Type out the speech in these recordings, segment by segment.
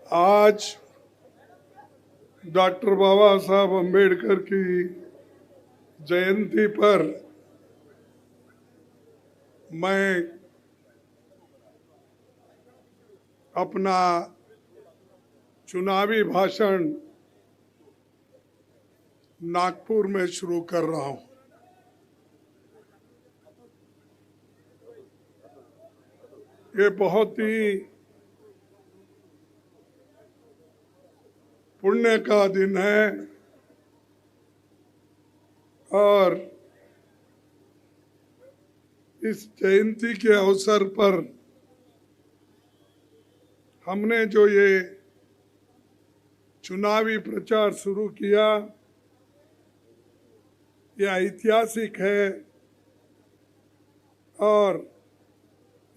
आज डॉक्टर बाबा साहब अम्बेडकर की जयंती पर मैं अपना चुनावी भाषण नागपुर में शुरू कर रहा हूं। ये बहुत ही पुण्य का दिन है और इस जयंती के अवसर पर हमने जो ये चुनावी प्रचार शुरू किया, यह ऐतिहासिक है और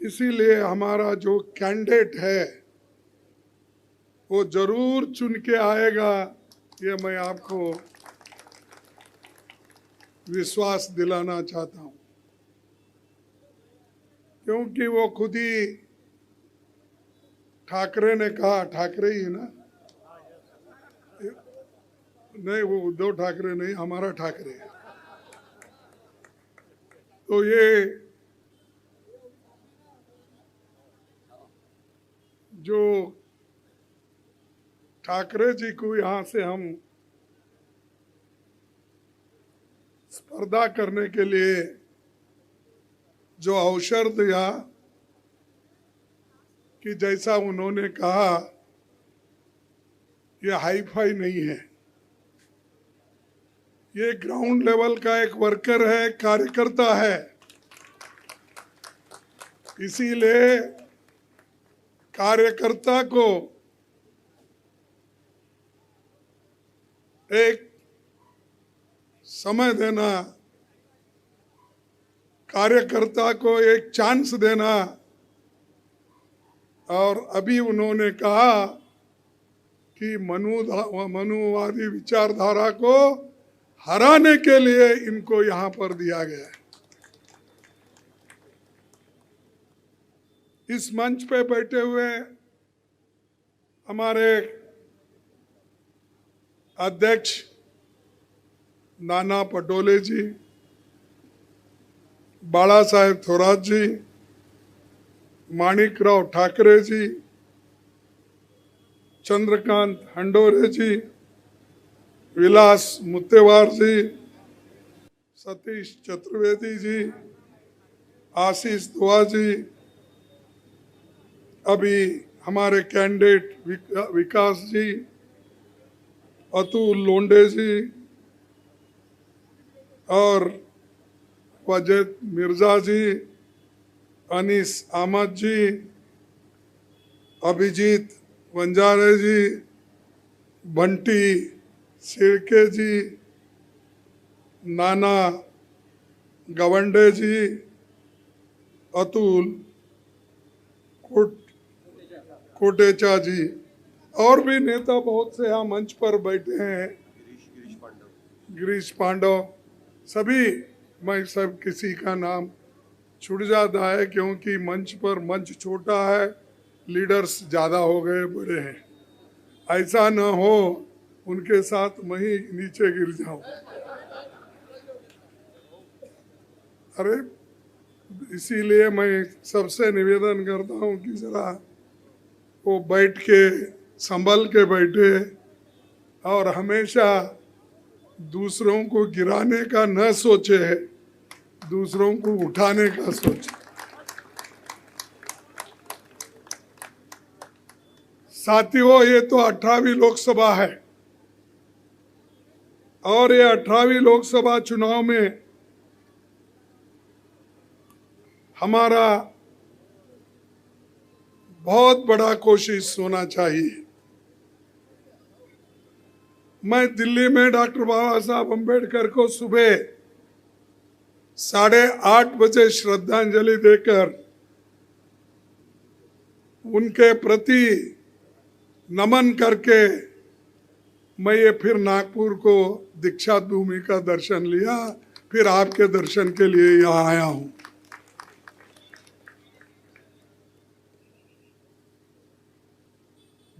इसीलिए हमारा जो कैंडिडेट है वो जरूर चुन के आएगा, ये मैं आपको विश्वास दिलाना चाहता हूं, क्योंकि वो खुद ही ठाकरे ने कहा, ठाकरे ही ना, नहीं वो उद्धव ठाकरे नहीं, हमारा ठाकरे। तो ये जो ठाकरे जी को यहाँ से हम स्पर्धा करने के लिए जो अवसर दिया कि जैसा उन्होंने कहा, ये हाई फाई नहीं है, ये ग्राउंड लेवल का एक वर्कर है, कार्यकर्ता है। इसीलिए कार्यकर्ता को एक समय देना, कार्यकर्ता को एक चांस देना, और अभी उन्होंने कहा कि मनुवादी विचारधारा को हराने के लिए इनको यहां पर दिया गया है। इस मंच पे बैठे हुए हमारे अध्यक्ष नाना पटोले जी, बाला साहेब थोरात जी, माणिकराव ठाकरे जी, चंद्रकांत हंडोरे जी, विलास मुत्तेवार जी, सतीश चतुर्वेदी जी, आशीष दुआ जी, अभी हमारे कैंडिडेट विकास जी, अतुल लोंडे जी और वजद मिर्जा जी, अनीस अहमद जी, अभिजीत वंजारे जी, बंटी सिरके जी, नाना गवंडे जी, अतुल कोटेचा जी, और भी नेता बहुत से यहाँ मंच पर बैठे हैं, गिरीश पांडव, सभी, मैं सब किसी का नाम छूट जाता है क्योंकि मंच पर मंच छोटा है, लीडर्स ज़्यादा हो गए, बड़े हैं, ऐसा न हो उनके साथ मैं ही नीचे गिर जाऊं। अरे इसीलिए मैं सबसे निवेदन करता हूं कि जरा वो बैठ के संभल के बैठे और हमेशा दूसरों को गिराने का न सोचे, दूसरों को उठाने का सोचे। साथियों, ये तो 18वीं लोकसभा है और ये 18वीं लोकसभा चुनाव में हमारा बहुत बड़ा कोशिश होना चाहिए। मैं दिल्ली में डॉक्टर बाबा साहब अम्बेडकर को सुबह 8:30 बजे श्रद्धांजलि देकर उनके प्रति नमन करके मैं ये फिर नागपुर को दीक्षा भूमि का दर्शन लिया, फिर आपके दर्शन के लिए यहाँ आया हूँ।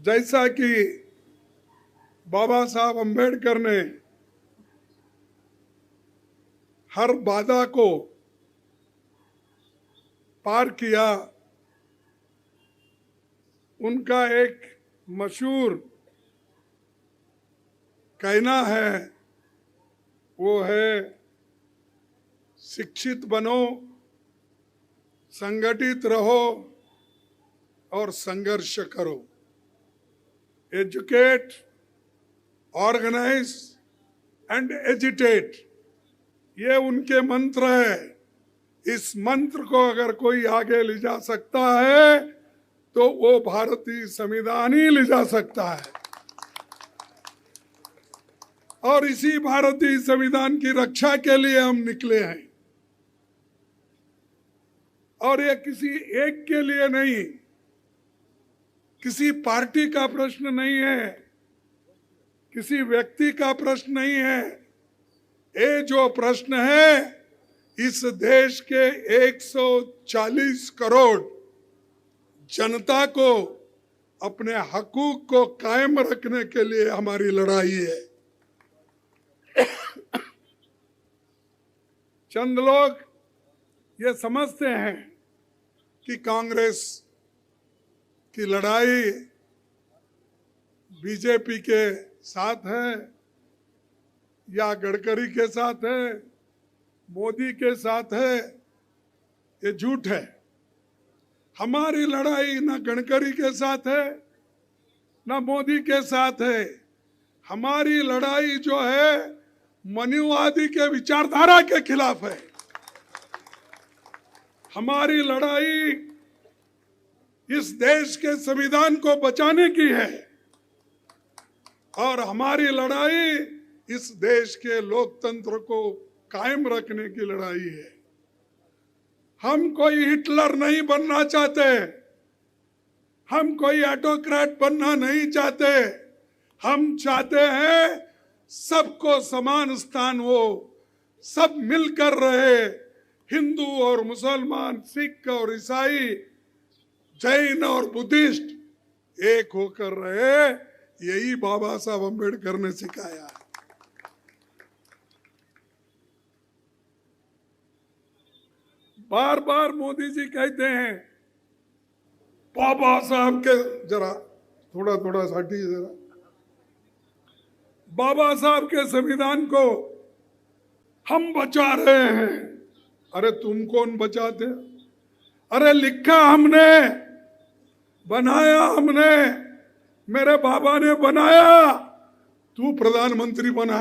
जैसा कि बाबा साहब अम्बेडकर ने हर बाधा को पार किया, उनका एक मशहूर कहना है, वो है शिक्षित बनो, संगठित रहो और संघर्ष करो। एजुकेट, ऑर्गेनाइज एंड एजिटेट, ये उनके मंत्र है। इस मंत्र को अगर कोई आगे ले जा सकता है तो वो भारतीय संविधान ही ले जा सकता है। और इसी भारतीय संविधान की रक्षा के लिए हम निकले हैं। और ये किसी एक के लिए नहीं, किसी पार्टी का प्रश्न नहीं है, किसी व्यक्ति का प्रश्न नहीं है। ये जो प्रश्न है, इस देश के 140 करोड़ जनता को अपने हकूक को कायम रखने के लिए हमारी लड़ाई है। चंद लोग ये समझते हैं कि कांग्रेस की लड़ाई बीजेपी के साथ है या गडकरी के साथ है, मोदी के साथ है। ये झूठ है। हमारी लड़ाई ना गडकरी के साथ है ना मोदी के साथ है। हमारी लड़ाई जो है मनुवादी के विचारधारा के खिलाफ है। हमारी लड़ाई इस देश के संविधान को बचाने की है और हमारी लड़ाई इस देश के लोकतंत्र को कायम रखने की लड़ाई है। हम कोई हिटलर नहीं बनना चाहते, हम कोई ऑटोक्रेट बनना नहीं चाहते। हम चाहते हैं सबको समान स्थान हो, सब मिलकर रहे। हिंदू और मुसलमान, सिख और ईसाई, जैन और बुद्धिस्ट एक होकर रहे। यही बाबा साहब अम्बेडकर ने सिखाया। बार बार मोदी जी कहते हैं बाबा साहब के, जरा थोड़ा थोड़ा हटिए जरा, बाबा साहब के संविधान को हम बचा रहे हैं। अरे तुम कौन बचाते? अरे लिखा हमने, बनाया हमने, मेरे बाबा ने बनाया, तू प्रधानमंत्री बना।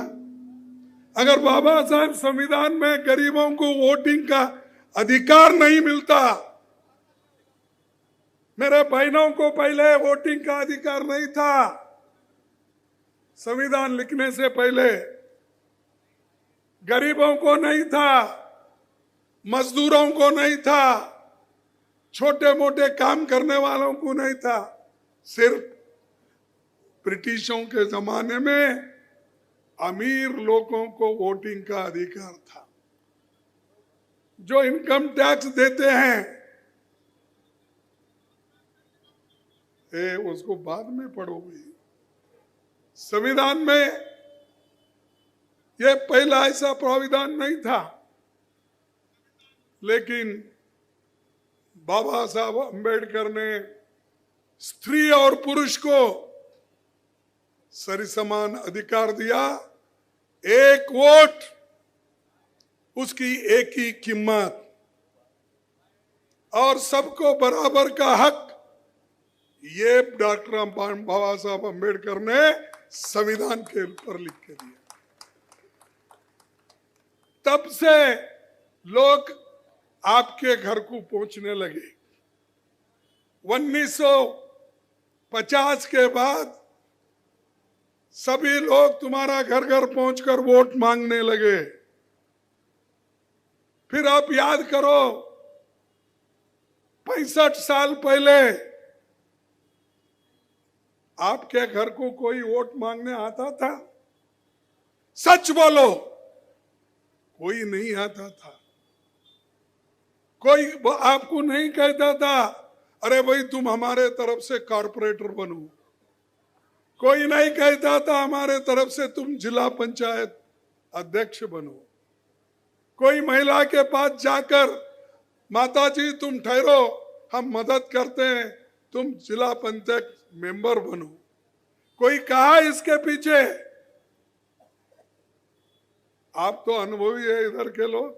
अगर बाबा साहब संविधान में गरीबों को वोटिंग का अधिकार नहीं मिलता, मेरे बहनों को पहले वोटिंग का अधिकार नहीं था, संविधान लिखने से पहले गरीबों को नहीं था, मजदूरों को नहीं था, छोटे मोटे काम करने वालों को नहीं था। सिर्फ ब्रिटिशों के जमाने में अमीर लोगों को वोटिंग का अधिकार था। जो इनकम टैक्स देते हैं, उसको बाद में पढ़ोगे। संविधान में यह पहला ऐसा प्राविधान नहीं था, लेकिन बाबा साहब अम्बेडकर ने स्त्री और पुरुष को सरिसमान अधिकार दिया। एक वोट, उसकी एक ही कीमत और सबको बराबर का हक, ये डॉक्टर बाबा साहब अम्बेडकर ने संविधान के ऊपर लिख के दिया। तब से लोग आपके घर को पहुंचने लगे। 1950 के बाद सभी लोग तुम्हारा घर घर पहुंचकर वोट मांगने लगे। फिर आप याद करो, 65 साल पहले आपके घर को कोई वोट मांगने आता था? सच बोलो, कोई नहीं आता था। कोई आपको नहीं कहता था अरे भाई तुम हमारे तरफ से कॉर्पोरेटर बनो, कोई नहीं कहता था हमारे तरफ से तुम जिला पंचायत अध्यक्ष बनो। कोई महिला के पास जाकर माता जी तुम ठहरो, हम मदद करते हैं, तुम जिला पंचायत मेंबर बनो। कोई कहा इसके पीछे? आप तो अनुभवी है इधर के लोग,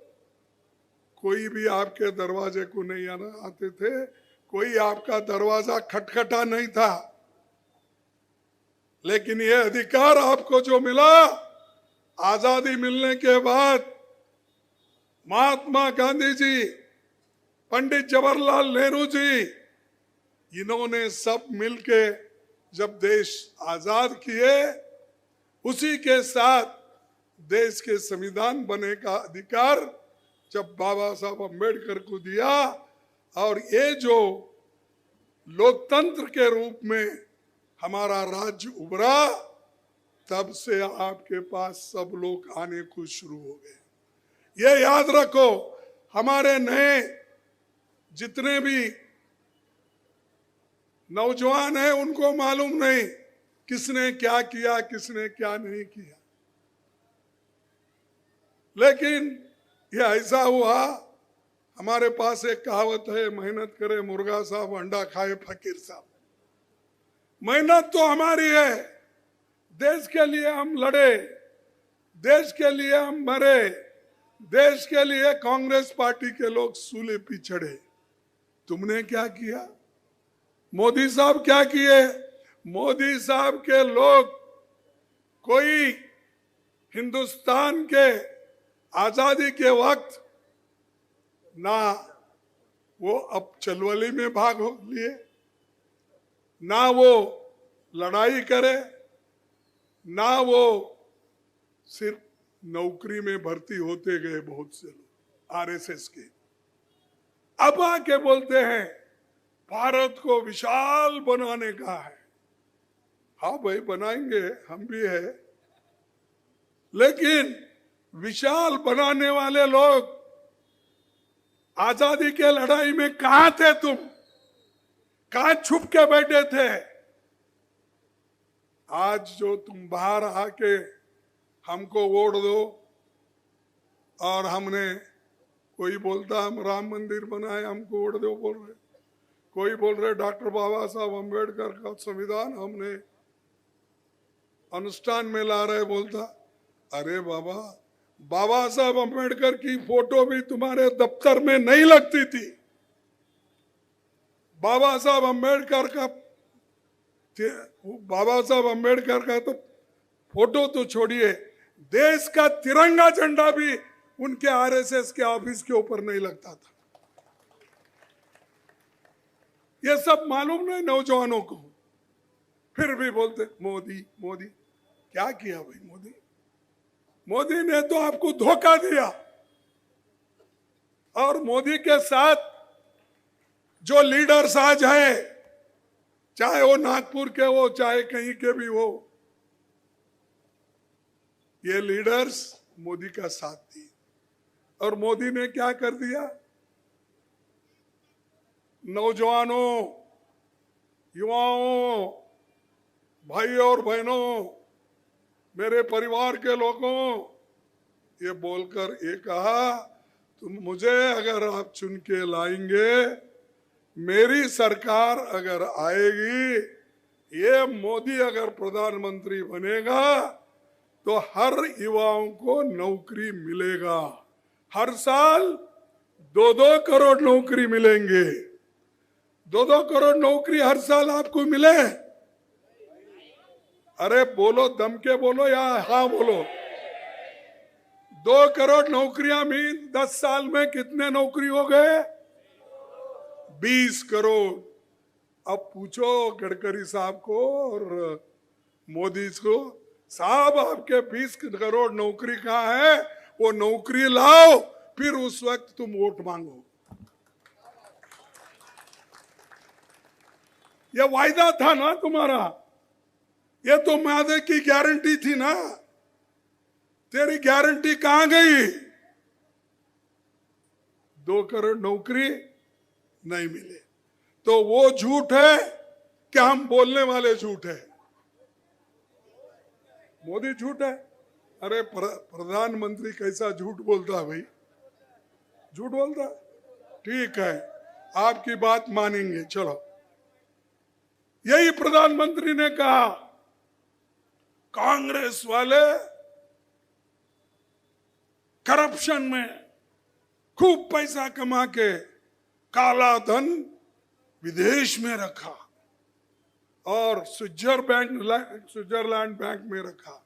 कोई भी आपके दरवाजे को नहीं आते थे, कोई आपका दरवाजा खटखटा नहीं था। लेकिन ये अधिकार आपको जो मिला आजादी मिलने के बाद, महात्मा गांधी जी, पंडित जवाहरलाल नेहरू जी, इन्होंने सब मिलके जब देश आजाद किए, उसी के साथ देश के संविधान बने का अधिकार जब बाबा साहब अम्बेडकर को दिया, और ये जो लोकतंत्र के रूप में हमारा राज्य उभरा, तब से आपके पास सब लोग आने को शुरू हो गए। ये याद रखो, हमारे नए जितने भी नौजवान हैं उनको मालूम नहीं किसने क्या किया, किसने क्या नहीं किया। लेकिन ये ऐसा हुआ, हमारे पास एक कहावत है, मेहनत करे मुर्गा साहब, अंडा खाए फकीर साहब। मेहनत तो हमारी है, देश के लिए हम लड़े, देश के लिए हम मरे, देश के लिए कांग्रेस पार्टी के लोग सूले पे चढ़े। तुमने क्या किया? मोदी साहब क्या किए? मोदी साहब के लोग, कोई हिंदुस्तान के आजादी के वक्त ना वो अब चलवली में भाग लिए, ना वो लड़ाई करे, ना वो सिर्फ नौकरी में भर्ती होते गए बहुत से लोग आरएसएस के। अब आके बोलते हैं भारत को विशाल बनाने का है। हाँ भाई बनाएंगे, हम भी है, लेकिन विशाल बनाने वाले लोग आजादी के लड़ाई में कहां थे? तुम कहां छुप के बैठे थे? आज जो तुम बाहर आके हमको वोट दो, और हमने, कोई बोलता हम राम मंदिर बनाए हमको वोट दो बोल रहे, कोई बोल रहे डॉक्टर बाबा साहब अम्बेडकर का संविधान हमने अनुष्ठान में ला रहे, बोलता अरे बाबा, बाबा साहब अम्बेडकर की फोटो भी तुम्हारे दफ्तर में नहीं लगती थी। बाबा साहब अम्बेडकर का तो फोटो तो छोड़िए, देश का तिरंगा झंडा भी उनके आरएसएस के ऑफिस के ऊपर नहीं लगता था। ये सब मालूम नहीं नौजवानों को, फिर भी बोलते मोदी मोदी। क्या किया भाई मोदी? मोदी ने तो आपको धोखा दिया, और मोदी के साथ जो लीडर्स आज हैं, चाहे वो नागपुर के हो, चाहे कहीं के भी हो, ये लीडर्स मोदी का साथ दिए। और मोदी ने क्या कर दिया? नौजवानों, युवाओं, भाई और बहनों, मेरे परिवार के लोगों, ये बोलकर ये कहा, तुम मुझे अगर आप चुन के लाएंगे, मेरी सरकार अगर आएगी, ये मोदी अगर प्रधानमंत्री बनेगा, तो हर युवाओं को नौकरी मिलेगा। हर साल 2-2 करोड़ नौकरी मिलेंगे। 2-2 करोड़ नौकरी हर साल आपको मिले? अरे बोलो, दम के बोलो या हाँ बोलो। 2 करोड़ नौकरियां भी 10 साल में कितने नौकरी हो गए? 20 करोड़। अब पूछो गडकरी साहब को और मोदी को, साहब आपके 20 करोड़ नौकरी कहाँ है? वो नौकरी लाओ, फिर उस वक्त तुम वोट मांगो। ये वायदा था ना तुम्हारा, ये तो वादे की गारंटी थी ना। तेरी गारंटी कहां गई? 2 करोड़ नौकरी नहीं मिले, तो वो झूठ है कि हम बोलने वाले झूठ है? मोदी झूठ है। अरे प्रधानमंत्री कैसा झूठ बोलता है भाई, झूठ बोलता। ठीक है, आपकी बात मानेंगे, चलो। यही प्रधानमंत्री ने कहा कांग्रेस वाले करप्शन में खूब पैसा कमा के काला धन विदेश में रखा और स्विट्जरलैंड बैंक में रखा,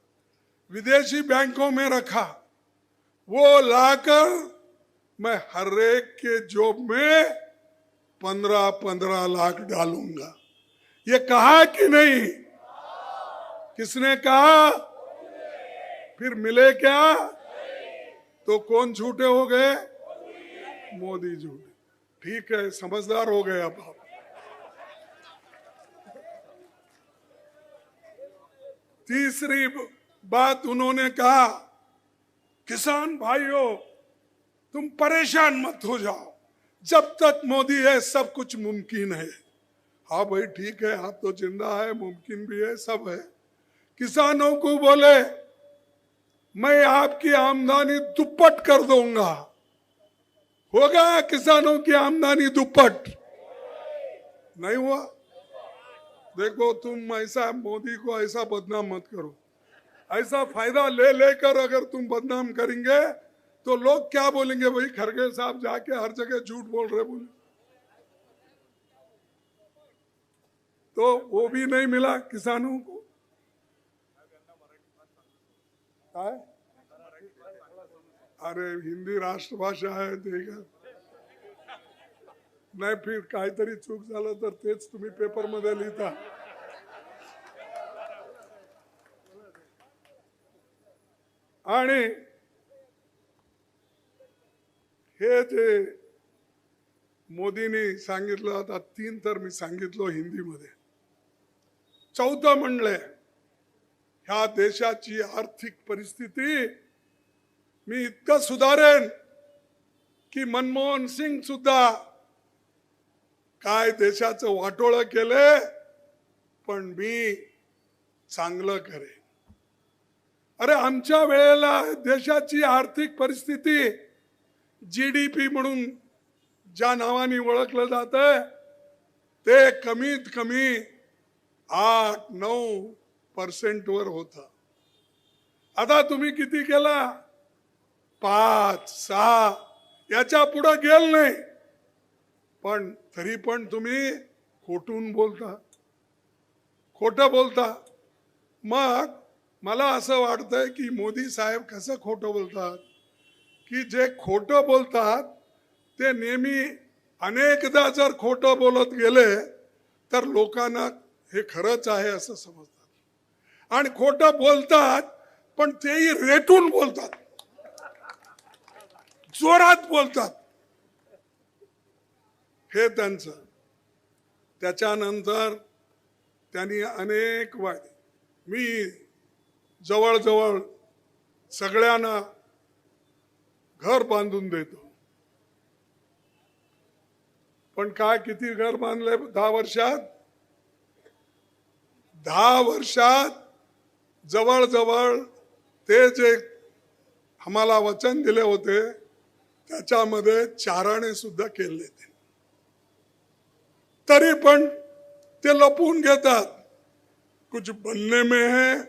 विदेशी बैंकों में रखा। वो लाकर मैं हर एक के जेब में 15-15 लाख डालूंगा। ये कहा कि नहीं? किसने कहा? फिर मिले क्या? तो कौन झूठे हो गए? मोदी झूठे। ठीक है, समझदार हो गए अब आप। तीसरी बात उन्होंने कहा, किसान भाइयों तुम परेशान मत हो जाओ, जब तक मोदी है सब कुछ मुमकिन है। हाँ भाई ठीक है, आप तो जिंदा है, मुमकिन भी है, सब है। किसानों को बोले मैं आपकी आमदनी दुप्पट कर दूंगा। होगा किसानों की आमदनी दुप्पट? नहीं हुआ। देखो तुम ऐसा मोदी को ऐसा बदनाम मत करो। ऐसा फायदा ले लेकर अगर तुम बदनाम करेंगे तो लोग क्या बोलेंगे, भाई खड़गे साहब जाके हर जगह झूठ बोल रहे बोले। तो वो भी नहीं मिला किसानों को। अरे हिंदी राष्ट्रभाषा आहे देगा नाही, फिर काहीतरी चूक झालं तर तेच तुम्ही पेपर मध्ये लिहिता। आणि हे जे मोदींनी सांगितलं, आता 3 तर मी सांगितलं हिंदीमध्ये, 4थं म्हणले ह्या देशाची आर्थिक परिस्थिती मी इतकं सुधारेन की मनमोहन सिंग सुद्धा काय देशाचं वाटोळं केले पण मी चांगलं करेन। अरे आमच्या वेळेला देशाची आर्थिक परिस्थिती जीडीपी म्हणून ज्या नावाने ओळखलं जातं ते कमीत कमी 8-9% वर होता। आता तुम्ही किती केला? 5-6, याच्या पुढे गेल नाही। पण तरी पण तुम्ही खोटून बोलता, खोटं बोलता। मग मला असं वाटतंय की मोदी साहेब कसं खोटं बोलतात की जे खोटं बोलतात ते नेहमी अनेकदा जर खोटं बोलत गेले तर लोकांना हे खरंच आहे असं समजतात आणि खोटं बोलतात पण तेही रेटून बोलतात, जोरात बोलतात। हे त्यांचं। त्याच्यानंतर त्यांनी अनेक वायदे, मी जवळजवळ सगळ्यांना घर बांधून देतो, पण काय किती घर बांधले 10 वर्षात? 10 वर्षात जवळजवळ ते जे आम्हाला वचन दिले होते त्याच्यामध्ये 4 आणे सुद्धा केले ते, तरी पण ते लपवून घेतात। कुछ बनने में है,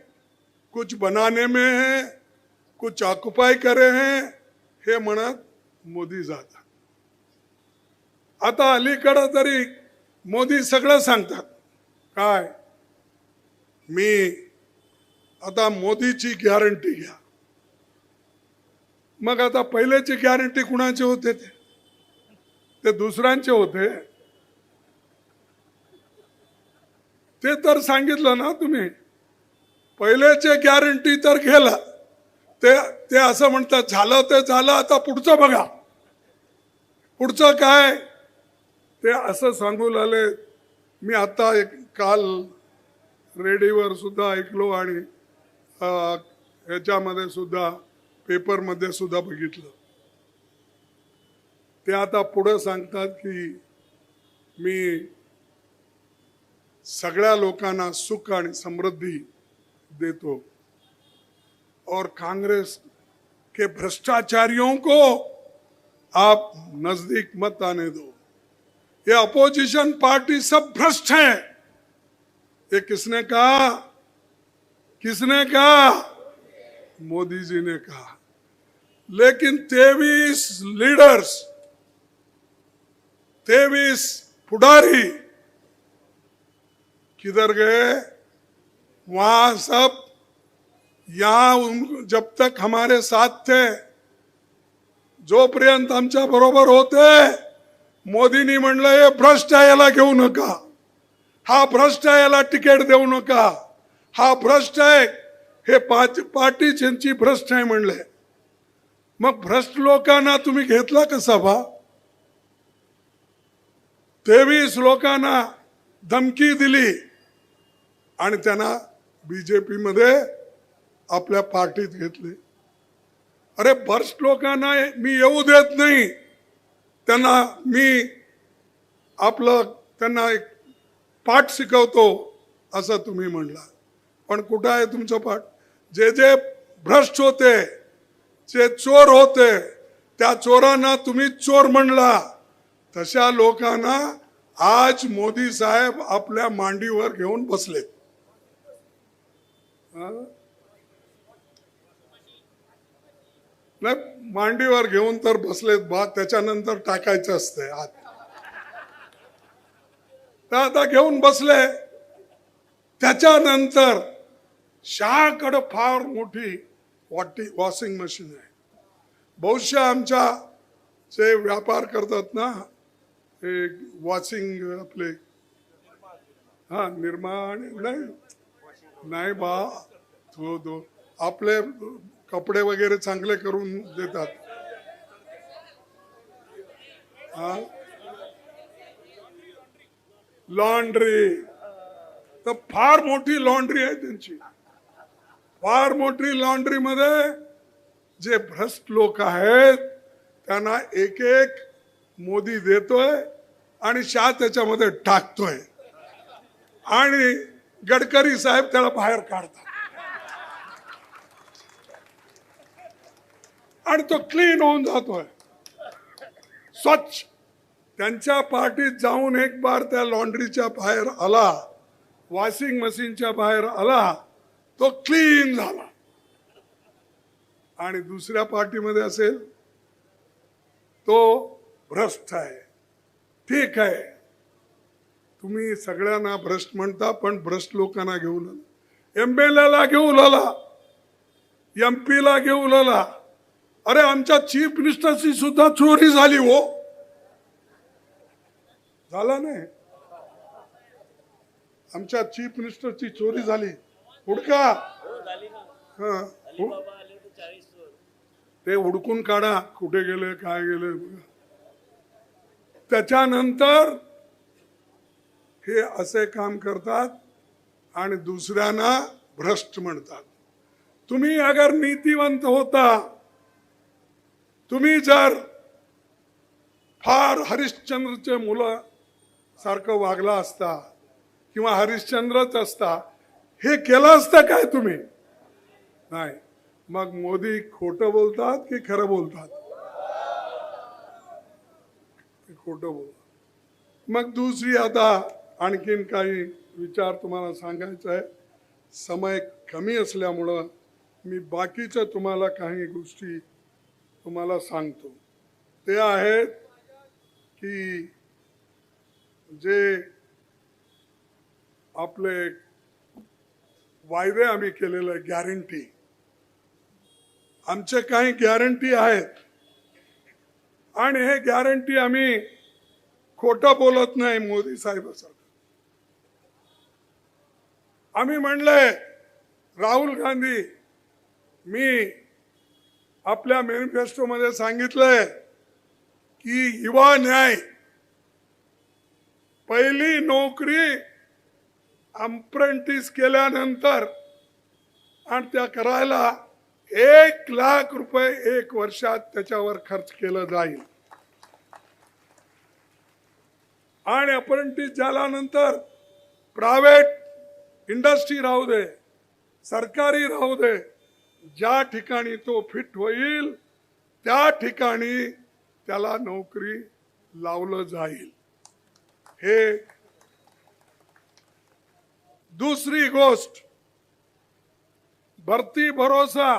कुछ बनाने में है, कुछ ऑक्युपाय करे हैं, हे म्हणत मोदी जातात। आता अलीकडे तरी मोदी सगळं सांगतात काय, मी आता मोदीची गॅरंटी घ्या। मग आता पहिल्याची गॅरंटी कुणाचे होते? ते दुसऱ्यांचे होते। ते तर सांगितलं ना तुम्ही, पहिल्याचे गॅरंटी तर गेला, ते असं म्हणतात झालं ते झालं, आता पुढचं बघा। पुढचं काय ते असं सांगू लागले। मी आता काल रेडिओवर सुद्धा ऐकलो आणि ह्याच्यामध्ये सुद्धा पेपरमध्ये सुद्धा बघितलं। ते आता पुढे सांगतात की मी सगळ्या लोकांना सुख आणि समृद्धी देतो। और कांग्रेस के भ्रष्टाचारियों को आप नजदीक मत आने दो। ये अपोजिशन पार्टी सब भ्रष्ट है। ये किसने कहा? किसने कहा? मोदी जी ने कहा। लेकिन 23 लीडर्स, 23 पुढारी किधर गए? वहां सब, यहां जब तक हमारे साथ थे, जोपर्यंत आमच्या बरोबर होते, मोदींनी म्हणलं हे भ्रष्ट आहे, याला घेऊ नका, हा भ्रष्ट आहे, याला तिकीट देऊ नका, हा भ्रष्ट आहे, हे पार्टी ज्यांची भ्रष्ट आहे म्हणले। मग भ्रष्ट लोकांना तुम्ही घेतला कसा बा? 23 लोकांना धमकी दिली आणि त्यांना बीजेपी मध्ये आपल्या पार्टीत घेतले। अरे भ्रष्ट लोकांना मी येऊ देत नाही, त्यांना मी आपलं त्यांना एक पाठ शिकवतो असं तुम्ही म्हणला। पण कुठं आहे तुमचं पाठ? जे जे भ्रष्ट होते, जे चोर होते, त्या चोरांना तुम्ही चोर म्हणला। तशा लोकांना आज मोदी साहेब आपल्या मांडीवर घेऊन बसले। नाही, मांडीवर घेऊन तर बसलेत बा, त्याच्यानंतर टाकायचं असतंय आत। तर आता घेऊन बसले, त्याच्यानंतर शहाकडे फार मोठी वॉशिंग मशीन आहे। बहुशा आमच्या जे व्यापार करतात ना, हे वॉशिंग आपले, हा निर्माण नाही बा, तो आपले कपडे वगैरे चांगले करून देतात। हा, लॉन्ड्री, तर फार मोठी लॉन्ड्री आहे त्यांची। फार मोठी लॉन्ड्री मध्ये जे भ्रष्ट लोक आहेत त्यांना एक एक मोदी देतोय आणि शाह त्याच्यामध्ये टाकतोय आणि गडकरी साहेब त्याला बाहेर काढतात आणि तो क्लीन होऊन जातोय, स्वच्छ। त्यांच्या पार्टीत जाऊन एक बार त्या लॉन्ड्रीच्या बाहेर आला, वॉशिंग मशीनच्या बाहेर आला, तो क्लीन झाला। आणि दुसऱ्या पार्टीमध्ये असेल तो भ्रष्ट आहे। ठीक आहे, तुम्ही सगळ्यांना भ्रष्ट म्हणता, पण भ्रष्ट लोकांना घेऊन आला, MLA ला घेऊन आला, MP ला घेऊन आला। अरे आमच्या चीफ मिनिस्टरची सुद्धा चोरी झाली हो, झाला नाही? आमच्या चीफ मिनिस्टरची चोरी झाली, हुडका, हा ते हुडकून काढा, कुठे गेले काय गेले। त्याच्यानंतर हे असे काम करतात आणि दुसऱ्यांना भ्रष्ट म्हणतात। तुम्ही अगर नीतिवंत होता, तुम्ही जर फार हरिश्चंद्रचे मुलं सारखं वागला असता किंवा हरिश्चंद्रच असता, हे केलं असतं काय तुम्ही? नाही। मग मोदी खोटं बोलतात की खरं बोलतात? खोटं बोलतात। मग दुसरी आता आणखीन काही विचार तुम्हाला सांगायचा आहे। समय कमी असल्यामुळं मी बाकीच्या तुम्हाला काही गोष्टी तुम्हाला सांगतो। ते आहेत की जे आपले वायदे आम्ही केलेले, गॅरंटी, आमचे काही गॅरंटी आहेत आणि हे गॅरंटी आम्ही खोटं बोलत नाही। मोदी साहेबांसारखं आम्ही म्हणले, राहुल गांधी, मी आपल्या मॅनिफेस्टो मध्ये सांगितलंय की युवा न्याय, पहिली नोकरी अप्रेंटिस केल्यानंतर आणि त्या करायला 1 लाख रुपये 1 वर्षात त्याच्यावर खर्च केला जाईल। आणि अप्रेंटिस झाल्यानंतर प्रायव्हेट इंडस्ट्री राहू दे, सरकारी राहू दे, ज्या ठिकाणी तो फिट होईल त्या ठिकाणी त्याला नोकरी लावलं जाईल. हे दुसरी गोष्ट, भरती भरोसा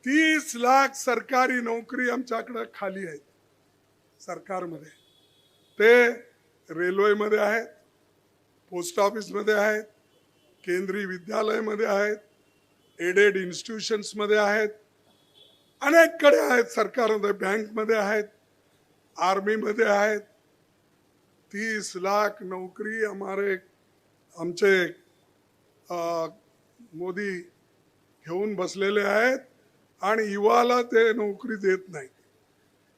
30 लाख सरकारी नोकरी आमच्याकडे खाली आहेत सरकारमध्ये. ते रेल्वेमध्ये आहेत, पोस्ट ऑफिसमध्ये आहेत, केंद्रीय विद्यालयामध्ये आहेत, एडेड इन्स्टिट्यूशन्समध्ये आहेत, अनेककडे आहेत सरकारमध्ये, बँकमध्ये आहेत, आर्मीमध्ये आहेत. 30 लाख नौकरी आमचे मोदी घेऊन बसलेले आहेत आणि युवाला ते नोकरी देत नाही.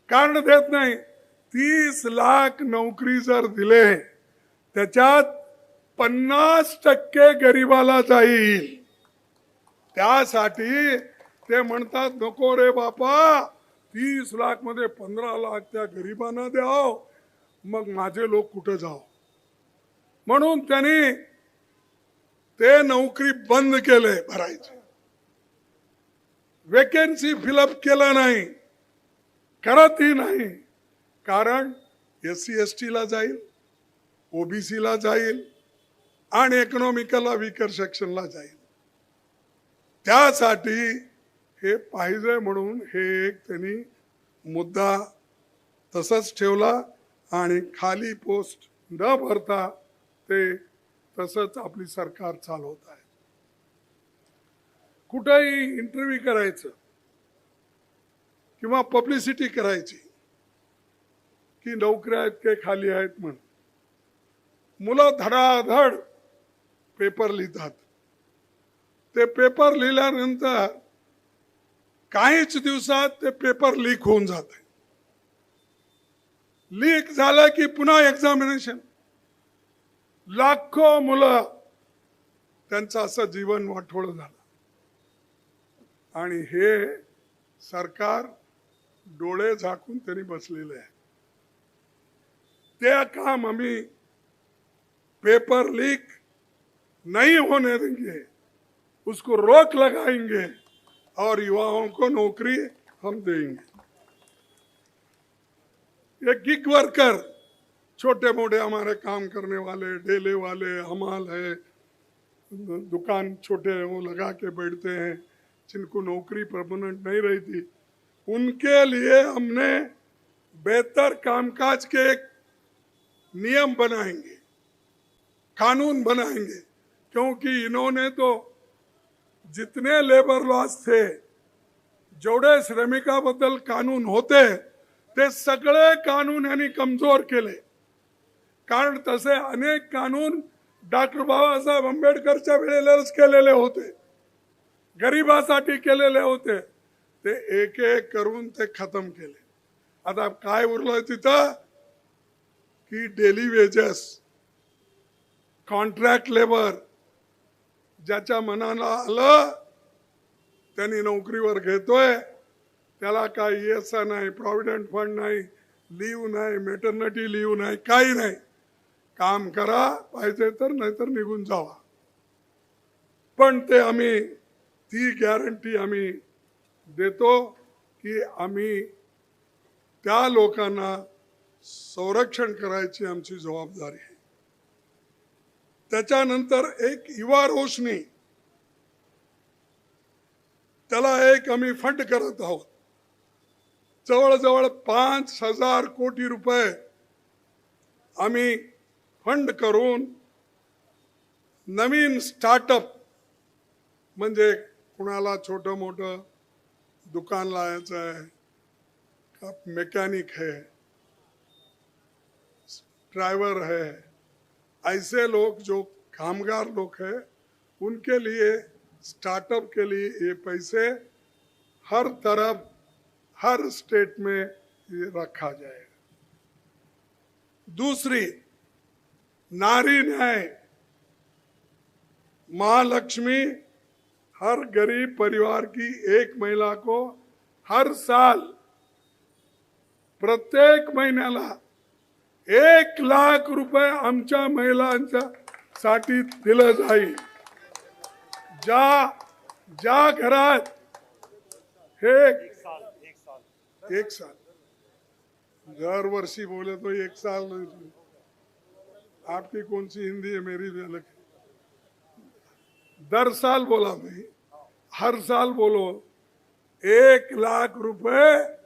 कारण देत नाही, 30 लाख नोकरी जर दिले त्याच्यात 50% गरिबाला जाईल. त्यासाठी ते म्हणतात नको रे बापा, 30 लाख मध्ये 15 लाख त्या गरिबांना द्याव, मग माझे लोक कुठे जाव. म्हणून त्यांनी ते नोकरी बंद केले भरायचे. वेकेन्सी फिलअप केलं नाही, करतही नाही. कारण SC/ST ला जाईल, OBC ला जाईल आणि इकॉनॉमिकला वीकर सेक्शनला जाईल. त्यासाठी हे पाहिजे म्हणून हे एक त्यांनी मुद्दा तसंच ठेवला आणि खाली पोस्ट न भरता ते तसंच आपली सरकार चालवत आहे. कुठेही इंटरव्ह्यू करायचं किंवा पब्लिसिटी करायची की नोकऱ्या इतके खाली आहेत म्हणून मुलं धडाधड पेपर लिहितात. ते पेपर लिहिल्यानंतर काहीच दिवसात ते पेपर लीक होऊन जाते. लीक झालं की पुन्हा एक्झामिनेशन. लाखो मुलं त्यांचं असं जीवन वाटोळं झालं. आणि हे सरकार डोळे झाकून त्यांनी बसलेले आहे. ते काम आम्ही पेपर लीक नहीं होने देंगे, उसको रोक लगाएंगे और युवाओं को नौकरी हम देंगे. ये गिग वर्कर, छोटे मोटे हमारे काम करने वाले, डेले वाले, हमाल है, दुकान छोटे वो लगा के बैठते हैं, जिनको नौकरी परमानेंट नहीं रहती, उनके लिए हमने बेहतर कामकाज के एक नियम बनाएंगे, कानून बनाएंगे. क्योंकि इन्होंने तो जितने लेबर लॉज थे, जेवढे श्रमिकाबद्दल कानून होते ते सगळे कानून यांनी कमजोर केले. कारण तसे अनेक कानून डॉक्टर बाबासाहेब आंबेडकरच्या वेळेलाच केलेले होते, गरिबासाठी केलेले होते. ते एक एक करून ते खतम केले. आता काय उरलं तिथं की डेली वेजेस, कॉन्ट्रॅक्ट लेबर, ज्याच्या मनाला आलं त्यांनी नोकरीवर घेतोय, त्याला काही ESI नाही, प्रॉव्हिडंट फंड नाही, लीव नाही, मेटर्निटी लीव नाही, काही नाही. काम करा पाहिजे तर, नाहीतर निघून जावा. पण ते आम्ही ती गॅरंटी आम्ही देतो की आम्ही त्या लोकांना संरक्षण करायची आमची जबाबदारी आहे. त्याच्यानंतर एक युवा रोशनी, त्याला एक आम्ही फंड करत आहोत. जवळजवळ 5,000 कोटी रुपये आम्ही फंड करून नवीन स्टार्टअप, म्हणजे कुणाला छोटं मोठं दुकान लावायचं आहे, मैकेनिक है, ड्राइवर है, ऐसे लोग जो कामगार लोग हैं, उनके लिए स्टार्टअप के लिए ये पैसे हर तरफ, हर स्टेट में ये रखा जाएगा. दूसरी, नारी न्याय, महालक्ष्मी हर गरीब परिवार की एक महिला को हर साल प्रत्येक महिन्याला 1 लाख रुपये आमच्या महिलांच्या साठी दिलं जाईल. ज्या ज्या घरात एक साल दरवर्षी बोले तो एक साल नहीं। आपकी कौन सी हिंदी है, मेरी भी अलग है। दर साल बोला नहीं, हर साल बोलो। 1 लाख रुपए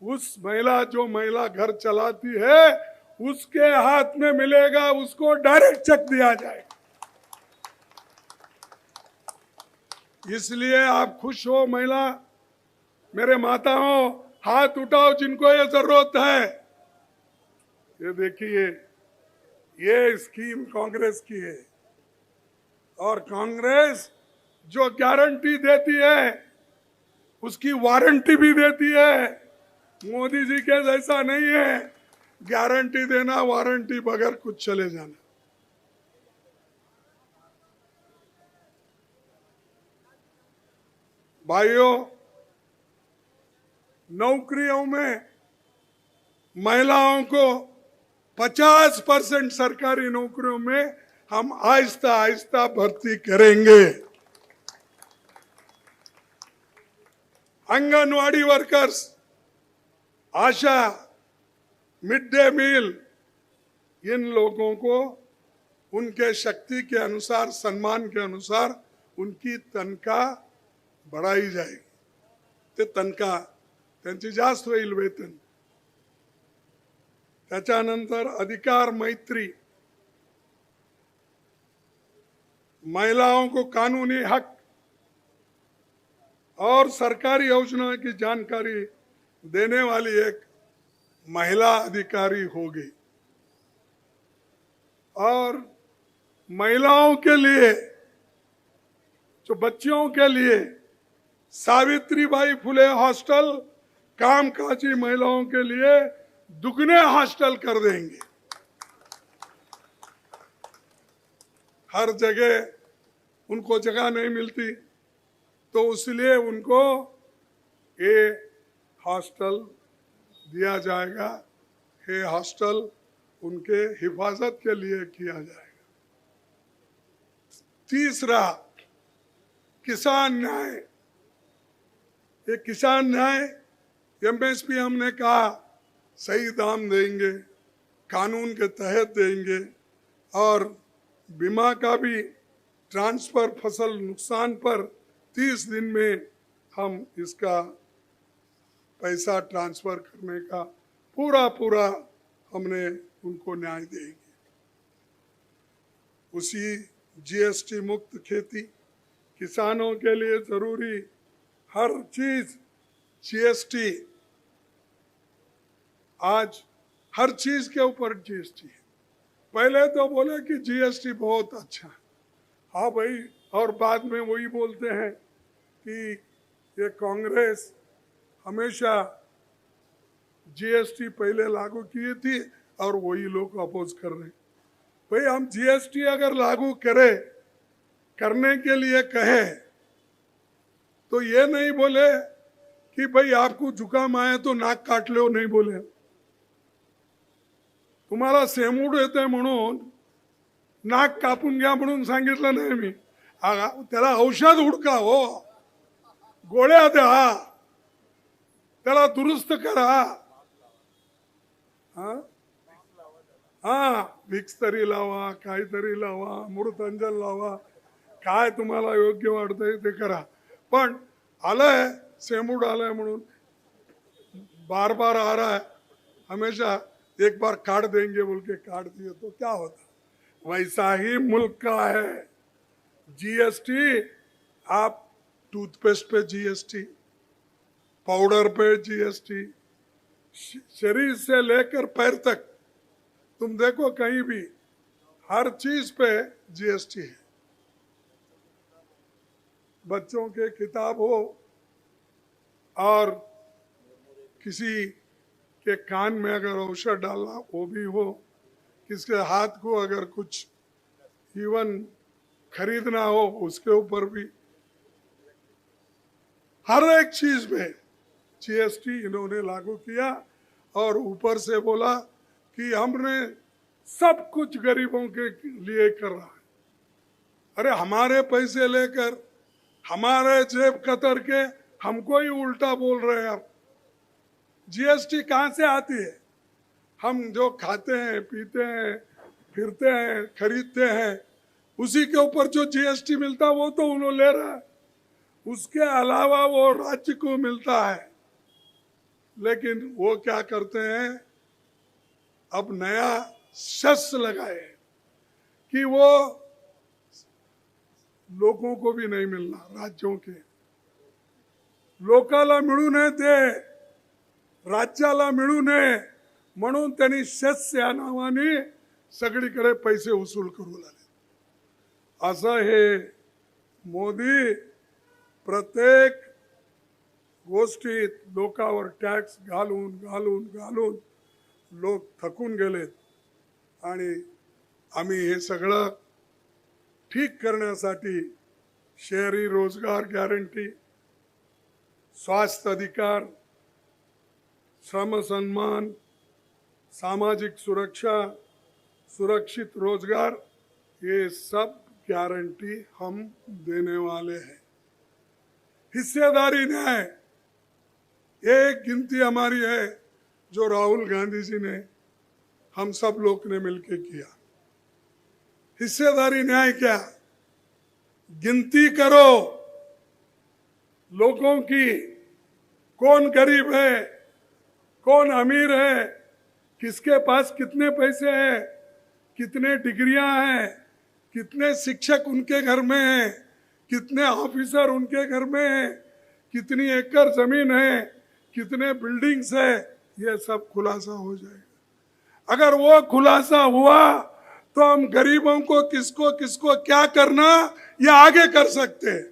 उस महिला, जो महिला घर चलाती है, उसके हाथ में मिलेगा, उसको डायरेक्ट चेक दिया जाएगा। इसलिए आप खुश हो महिला, मेरे माताओं, हाथ उठाओ जिनको ये जरूरत है। ये देखिए, ये स्कीम कांग्रेस की है, और कांग्रेस जो गारंटी देती है उसकी वारंटी भी देती है। मोदी जी के जैसा नहीं है, गारंटी देना, वारंटी बगैर कुछ चले जाना। भाइयों, नौकरियों में महिलाओं को 50% सरकारी नौकरियों में हम आहिस्ता आहिस्ता भर्ती करेंगे। आंगनवाड़ी वर्कर्स, आशा, मिड डे मील, इन लोगों को उनके शक्ति के अनुसार, सम्मान के अनुसार उनकी तनख्वाह बढ़ाई जाएगी। ते तनख्वाह त्यांची जास्त होईल, वेतन। त्याच्यानंतर अधिकार मैत्री, महिलाओं को कानूनी हक और सरकारी योजनाओं की जानकारी देने वाली एक महिला अधिकारी होगी। और महिलाओं के लिए, जो बच्चियों के लिए सावित्रीबाई फुले हॉस्टल, कामकाजी महिलाओं के लिए दुगने हॉस्टल कर देंगे। हर जगह उनको जगह नहीं मिलती, तो इसलिए उनको ये हॉस्टल दिया जाएगा। ये हॉस्टल उनके हिफाजत के लिए किया जाएगा। तीसरा, किसान न्याय। ये किसान न्याय, एमएसपी हमने कहा सही दाम देंगे, कानून के तहत देंगे, और बीमा का भी ट्रांसफर, फसल नुकसान पर 30 दिन में हम इसका पैसा ट्रांसफर करने का पूरा हमने उनको न्याय देंगे। उसी जीएसटी मुक्त खेती, किसानों के लिए जरूरी हर चीज जीएसटी, आज हर चीज के ऊपर जीएसटी है। पहले तो बोले कि जीएसटी बहुत अच्छा है, हाँ भाई, और बाद में वही बोलते हैं कि ये कांग्रेस हमेशा जीएसटी पहले लागू किए थी और वही लोग अपोज कर रहे हैं। भाई, हम जीएसटी अगर लागू करने के लिए कहे तो ये नहीं बोले कि भाई आपको जुकाम आया तो नाक काट लो, नहीं बोले। तुम्हाला सेमूड येते म्हणून नाक कापून घ्या म्हणून सांगितलं नाही मी। त्याला औषध हुडका, हो, गोळ्या द्या, त्याला दुरुस्त करा। हा, विक्स तरी लावा, काहीतरी लावा, मूर्तांजन लावा, काय तुम्हाला योग्य वाटतंय ते करा। पण आलाय सेमूड आलाय म्हणून बार बार आ रहा है, हमेशा एक बार काट देंगे बोल के काट दिए तो क्या होता। वैसा ही मुल्क का है जीएसटी। आप टूथपेस्ट पे जीएसटी, पाउडर पे जीएसटी, शरीर से लेकर पैर तक तुम देखो कहीं भी हर चीज पे जीएसटी है। बच्चों के किताब हो और किसी के कान में अगर औषध डालना वो भी हो, किसके हाथ को अगर कुछ इवन खरीदना हो उसके ऊपर भी, हर एक चीज में जीएसटी इन्होंने लागू किया। और ऊपर से बोला कि हमने सब कुछ गरीबों के लिए कर रहा है। अरे हमारे पैसे लेकर हमारे जेब कतर के हमको ही उल्टा बोल रहे हैं। अब जीएसटी कहाँ से आती है? हम जो खाते हैं, पीते हैं, फिरते हैं, खरीदते हैं, उसी के ऊपर जो जीएसटी मिलता है वो तो उन्होंने ले रहा है, उसके अलावा वो राज्य को मिलता है। लेकिन वो क्या करते हैं, अब नया शस्त्र लगाए कि वो लोगों को भी नहीं मिलना, राज्यों के लोकाला मिळू नये ते राज्याला मिळू नये म्हणून त्यांनी शस्त्र या नावाने सगळीकडे पैसे वसूल करू लागले। असं हे मोदी प्रत्येक गोष्टीत लोकांवर टॅक्स घालून घालून घालून लोक थकून गेलेत आणि आम्ही हे सगळं ठीक करण्यासाठी शहरी रोजगार गॅरंटी, स्वास्थ्य अधिकार, श्रम सम्मान, सामाजिक सुरक्षा, सुरक्षित रोजगार, ये सब गारंटी हम देने वाले हैं। हिस्सेदारी न्याय एक गिनती हमारी है जो राहुल गांधी जी ने, हम सब लोग ने मिलकर किया। हिस्सेदारी न्याय क्या? गिनती करो लोगों की, कौन गरीब है, कौन अमीर है, किसके पास कितने पैसे हैं, कितने डिग्रियां हैं, कितने शिक्षक उनके घर में हैं, कितने ऑफिसर उनके घर में हैं, कितनी एकड़ जमीन है, कितने बिल्डिंग्स है, ये सब खुलासा हो जाएगा। अगर वो खुलासा हुआ तो हम गरीबों को किसको किसको क्या करना ये आगे कर सकते हैं।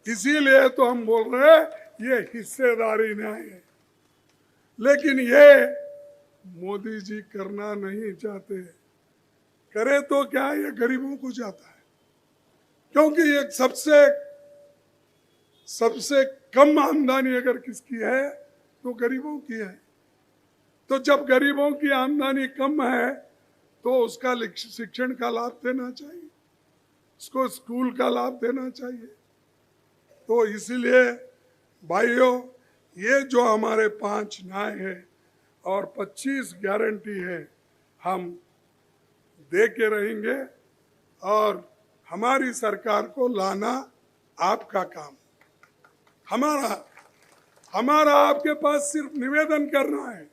इसीलिए तो हम बोल रहे हैं ये हिस्सेदारी न्याय है। लेकिन ये मोदी जी करना नहीं चाहते। करे तो क्या, ये गरीबों को जाता है, क्योंकि ये सबसे कम आमदनी अगर किसकी है तो गरीबों की है। तो जब गरीबों की आमदनी कम है तो उसका शिक्षण का लाभ देना चाहिए, उसको स्कूल का लाभ देना चाहिए। तो इसीलिए भाइयों, ये जो हमारे 5 न्याय है और 25 गारंटी है, हम दे के रहेंगे और हमारी सरकार को लाना आपका काम। हमारा आपके पास सिर्फ निवेदन करना है,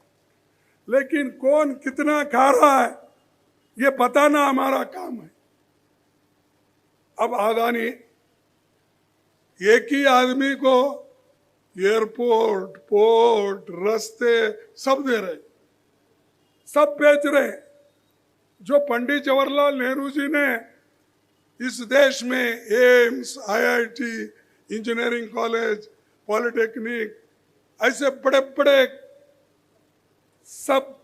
लेकिन कौन कितना खा रहा है ये बताना हमारा काम है। अब अदानी एक ही आदमी को एयरपोर्ट, पोर्ट, रास्ते सब दे रहे, सब बेच रहे। जो पंडित जवाहरलाल नेहरू जी ने इस देश में AIIMS, IIT, engineering college, polytechnic, ऐसे बड़े बड़े सब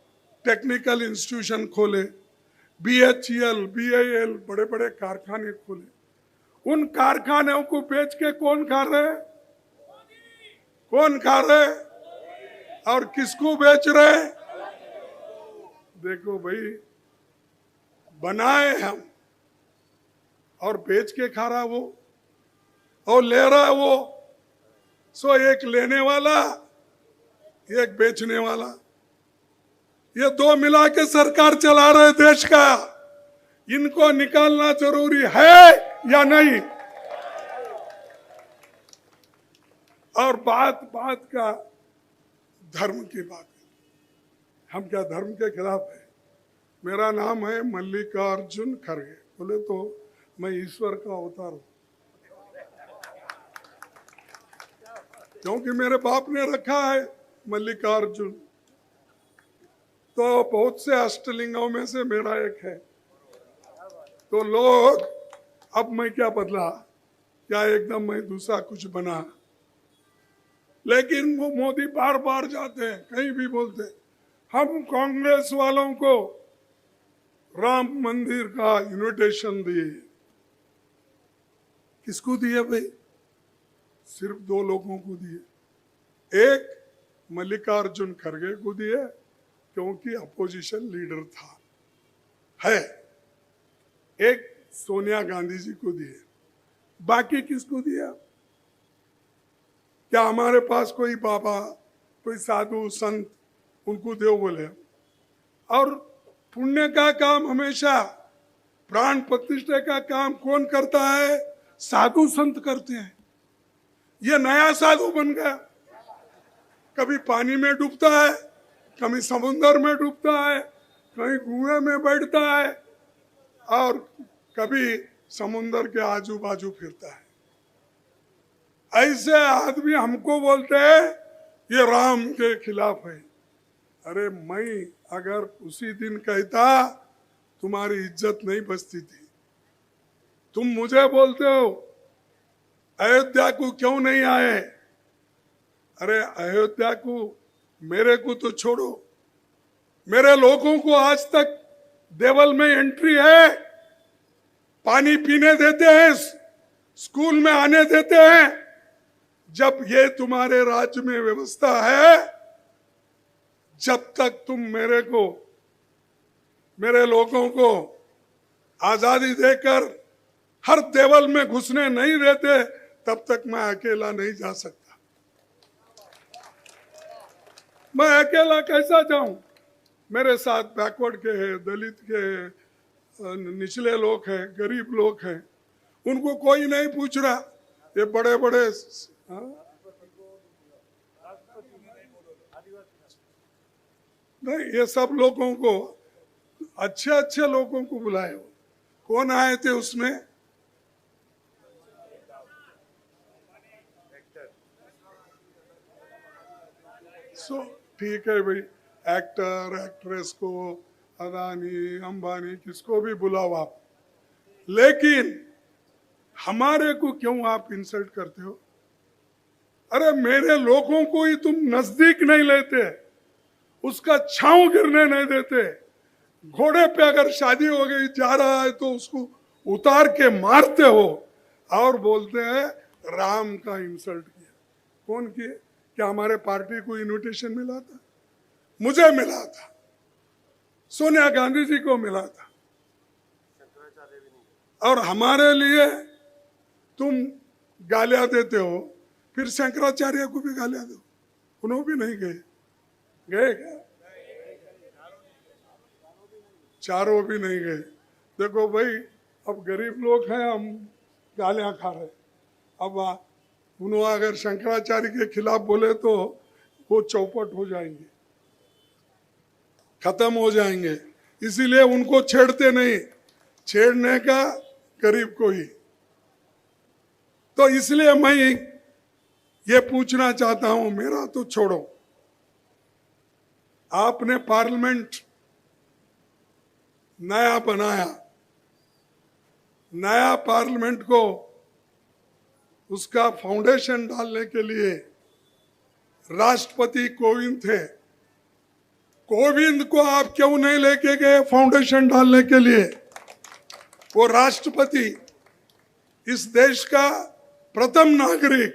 टेक्निकल इंस्टीट्यूशन खोले, बीएचईएल, बीआईएल, बड़े बड़े कारखाने खोले। उन कारखानों को बेच के कौन खा रहे? कौन खा रहे और किसको बेच रहे? देखो भाई, बनाए हम और बेच के खा रहा वो और ले रहा वो। सो एक लेने वाला, एक बेचने वाला, ये दो मिला के सरकार चला रहे देश का। इनको निकालना जरूरी है या नहीं? और बात का धर्म की बात है। हम क्या धर्म के खिलाफ है? मेरा नाम है मल्लिकार्जुन खड़गे। बोले तो मैं ईश्वर का अवतार हूं, क्योंकि मेरे बाप ने रखा है मल्लिकार्जुन। तो बहुत से अष्टलिंगों में से मेरा एक है। तो लोग, अब मैं क्या बदला, क्या एकदम मैं दूसरा कुछ बना? लेकिन वो मोदी बार बार जाते हैं, कहीं भी बोलते हैं हम कांग्रेस वालों को राम मंदिर का इन्विटेशन दिए। किसको दिए भाई? सिर्फ 2 लोगों को दिए। एक मल्लिकार्जुन खड़गे को दिए, क्योंकि अपोजिशन लीडर था है। एक सोनिया गांधी जी को दिए। बाकी किसको दिया? क्या हमारे पास कोई बाबा, कोई साधु संत उनको देव बोले? और पुण्य का काम हमेशा, प्राण प्रतिष्ठा का काम कौन करता है? साधु संत करते हैं। ये नया साधु बन गया, कभी पानी में डूबता है, कभी समुद्र में डूबता है, कहीं कुएं में बैठता है और कभी समुद्र के आजू बाजू फिरता है। ऐसे आदमी हमको बोलते हैं ये राम के खिलाफ है। अरे मैं अगर उसी दिन कहता तुम्हारी इज्जत नहीं बचती थी। तुम मुझे बोलते हो अयोध्या को क्यों नहीं आए? अरे अयोध्या को, मेरे को तो छोड़ो, मेरे लोगों को आज तक देवल में एंट्री है, पानी पीने देते हैं, स्कूल में आने देते हैं। जब ये तुम्हारे राज्य में व्यवस्था है, जब तक तुम मेरे को, मेरे लोगों को आजादी देकर हर देवल में घुसने नहीं देते, तब तक मैं अकेला नहीं जा सकता। मैं अकेला कैसा जाऊं? मेरे साथ बैकवर्ड के हैं, दलित के हैं, निचले लोग हैं, गरीब लोग हैं, उनको कोई नहीं पूछ रहा। ये बड़े बड़े नहीं, ये सब लोगों को, अच्छे अच्छे लोगों को बुलाए। कौन आए थे उसमें? सो ठीक है भाई, एक्टर एक्ट्रेस को, अदानी अंबानी किसको भी बुलाओ आप, लेकिन हमारे को क्यों आप इंसल्ट करते हो? अरे मेरे लोगों को ही तुम नजदीक नहीं लेते, उसका छांव गिरने नहीं देते। घोड़े पे अगर शादी हो गई, जा रहा है तो उसको उतार के मारते हो और बोलते हैं राम का इंसल्ट किया। कौन किए? क्या हमारे पार्टी को इनविटेशन मिला था? मुझे मिला था, सोनिया गांधी जी को मिला था। और हमारे लिए तुम गालियां देते हो, फिर शंकराचार्य को भी गालियां दो। उन्होंने भी नहीं गए, गए क्या? चारों भी नहीं गए। देखो भाई, अब गरीब लोग हैं, हम गालियां खा रहे। अब उन्होंने अगर शंकराचार्य के खिलाफ बोले तो वो चौपट हो जाएंगे, खत्म हो जाएंगे, इसीलिए उनको छेड़ते नहीं। छेड़ने का गरीब को ही। तो इसलिए मैं ये पूछना चाहता हूं, मेरा तो छोड़ो, आपने पार्लियामेंट नया बनाया, नया पार्लियामेंट को उसका फाउंडेशन डालने के लिए राष्ट्रपति कोविंद थे। कोविंद को आप क्यों नहीं लेके गए फाउंडेशन डालने के लिए? वो राष्ट्रपति, इस देश का प्रथम नागरिक,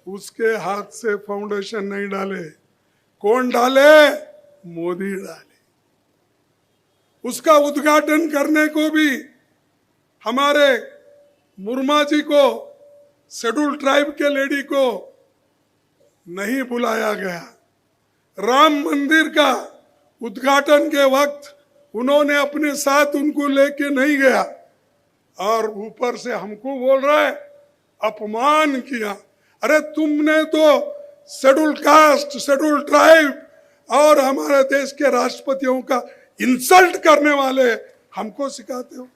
उसके हाथ से फाउंडेशन नहीं डाले। कौन डाले? मोदी डाले। उसका उद्घाटन करने को भी हमारे मुर्मा जी को, शेड्यूल ट्राइब के लेडी को नहीं बुलाया गया। राम मंदिर का उद्घाटन के वक्त उन्होंने अपने साथ उनको लेके नहीं गया, और ऊपर से हमको बोल रहा है अपमान किया। अरे तुमने तो शेड्यूल कास्ट, शेड्यूल ट्राइब और हमारे देश के राष्ट्रपतियों का इंसल्ट करने वाले हमको सिखाते हो।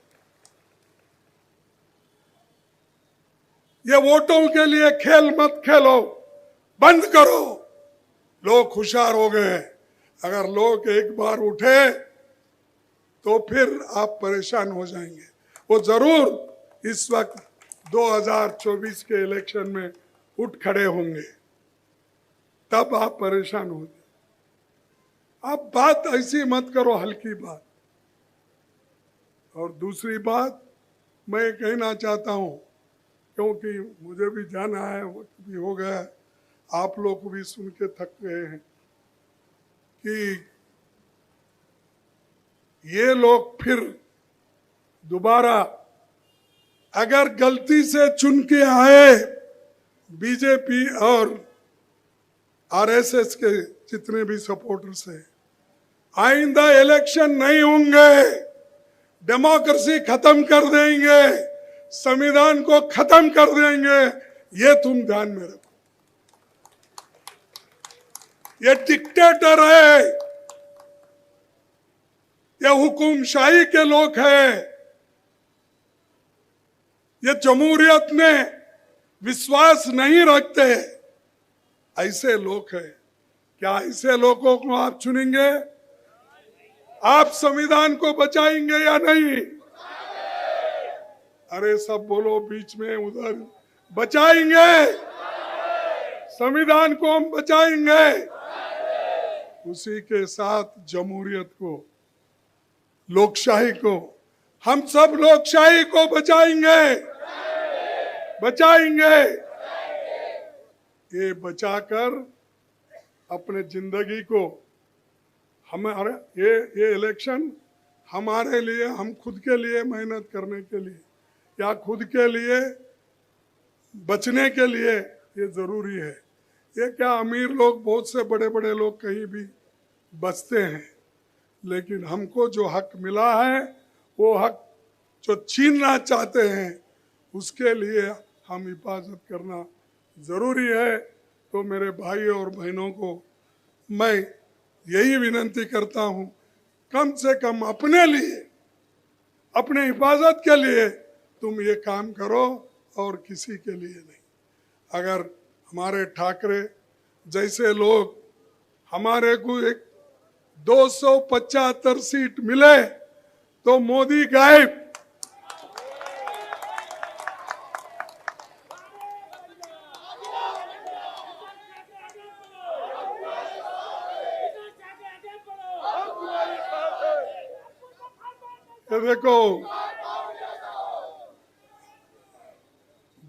ये वोटों के लिए खेल मत खेलो, बंद करो। लोग होशियार हो गए। अगर लोग एक बार उठे तो फिर आप परेशान हो जाएंगे। वो जरूर इस वक्त 2024 के इलेक्शन में उठ खड़े होंगे, तब आप परेशान हो जाए। आप बात ऐसी मत करो, हल्की बात। और दूसरी बात मैं कहना चाहता हूं, क्योंकि मुझे भी जाना है, वक्त भी हो गया है, आप लोग भी सुन के थक गए हैं, कि ये लोग फिर दोबारा अगर गलती से चुन के आए, बीजेपी और आरएसएस के जितने भी सपोर्टर्स हैं, आइंदा इलेक्शन नहीं होंगे, डेमोक्रेसी खत्म कर देंगे, संविधान को खत्म कर देंगे, ये तुम ध्यान में रखो। ये डिक्टेटर है, ये हुकुमशाही के लोग हैं, ये जमहूरियत में विश्वास नहीं रखते, ऐसे लोग हैं। क्या ऐसे लोगों को आप चुनेंगे? आप संविधान को बचाएंगे या नहीं? अरे सब बोलो बीच में, उधर बचाएंगे, संविधान को हम बचाएंगे, उसी के साथ जमहूरियत को, लोकशाही को, हम सब लोकशाही को बचाएंगे, बचाएंगे। ये बचाकर अपने जिंदगी को, हमारे ये इलेक्शन हमारे लिए, हम खुद के लिए मेहनत करने के लिए या खुद के लिए बचने के लिए ये जरूरी है। ये क्या अमीर लोग, बहुत से बड़े बड़े लोग कहीं भी बचते हैं, लेकिन हमको जो हक मिला है, वो हक जो छीनना चाहते हैं, उसके लिए हम हिफाजत करना जरूरी है। तो मेरे भाई और बहनों को मैं यही विनती करता हूं, कम से कम अपने लिए, अपने हिफाजत के लिए तुम ये काम करो और किसी के लिए नहीं। अगर हमारे ठाकरे जैसे लोग, हमारे को एक 275 सीट मिले तो मोदी गायब। ये देखो,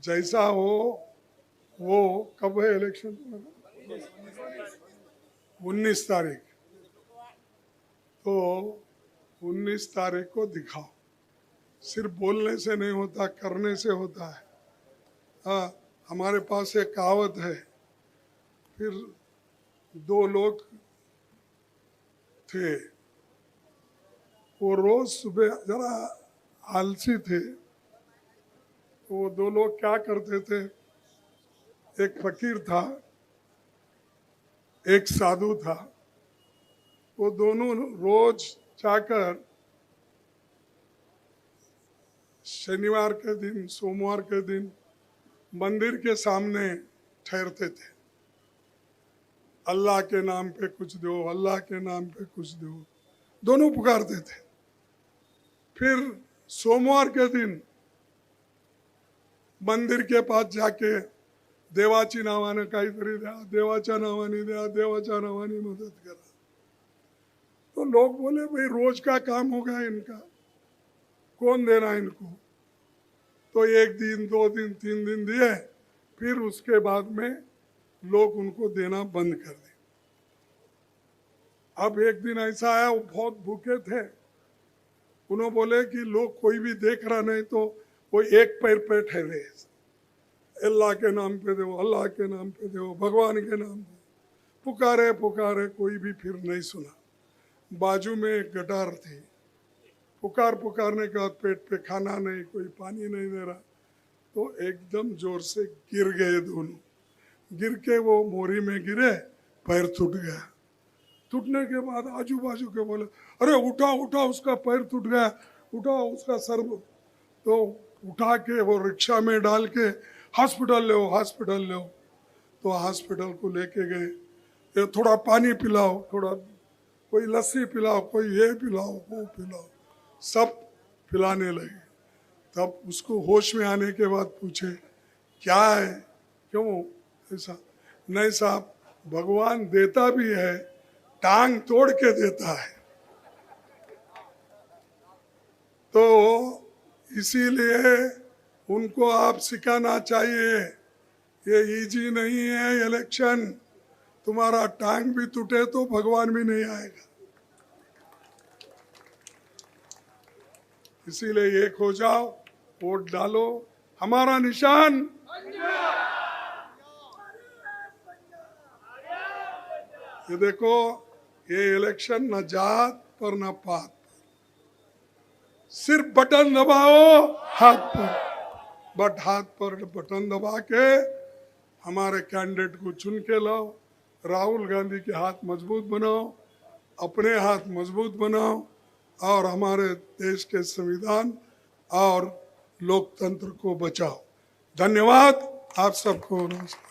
जैसा हो वो, कब है इलेक्शन? 19 तारीख। तो 19 तारीख को दिखाओ। सिर्फ बोलने से नहीं होता, करने से होता है। हाँ, हमारे पास एक कहावत है, फिर 2 लोग थे, वो रोज सुबह जरा आलसी थे, तो वो 2 लोग क्या करते थे, एक फकीर था, एक साधु था। वो दोनों रोज जाकर शनिवार के दिन, सोमवार के दिन मंदिर के सामने ठहरते थे। अल्लाह के नाम पे कुछ दो, अल्लाह के नाम पे कुछ दो, दोनों पुकारते थे। फिर सोमवार के दिन मंदिर के पास जाके देवाची नावाने काहीतरी द्या, देवाच्या नावाने द्या, देवाच्या नावाने मदत करा। तो लोग बोले भाई रोज का काम होगा इनका, कौन देना इनको? तो 1 दिन, 2 दिन, 3 दिन दिए, फिर उसके बाद में लोग उनको देना बंद कर दिए। अब एक दिन ऐसा आया, वो बहुत भूखे थे, उन्होंने बोले कि लोग कोई भी देख रहा नहीं, तो वो एक पैर पे ठहरे, अल्लाह के नाम पे दो, अल्लाह के नाम पे दो, भगवान के नाम पे पुकारे पुकारे, कोई भी फिर नहीं सुना। बाजू में एक गटार थी, पुकारने के बाद पेट पे खाना नहीं, कोई पानी नहीं दे रहा, तो एकदम जोर से गिर गए दोनों। गिर के वो मोरी में गिरे, पैर टूट गया। टूटने के बाद आजू बाजू के बोले, अरे उठा उठा, उसका पैर टूट गया, उठा उसका सर। तो उठा के वो रिक्शा में डाल के हॉस्पिटल ले, हॉस्पिटल ले। तो हॉस्पिटल को लेके गए, ये थोड़ा पानी पिलाओ, थोड़ा कोई लस्सी पिलाओ, कोई ये पिलाओ, वो पिलाओ, सब पिलाने लगे। तब उसको होश में आने के बाद पूछे क्या है, क्यों ऐसा? नहीं साहब, भगवान देता भी है, टांग तोड़ के देता है। तो इसीलिए उनको आप सिखाना चाहिए, ये इजी नहीं है इलेक्शन, तुम्हारा टांग भी टूटे तो भगवान भी नहीं आएगा। इसीलिए एक हो जाओ, वोट डालो, हमारा निशान ये देखो, ये इलेक्शन न जात पर न पात पर, सिर्फ बटन दबाओ हाथ पर, बट हाथ पर बटन दबा के हमारे कैंडिडेट को चुन के लाओ। राहुल गांधी के हाथ मजबूत बनाओ, अपने हाथ मजबूत बनाओ और हमारे देश के संविधान और लोकतंत्र को बचाओ। धन्यवाद आप सबको। नमस्कार।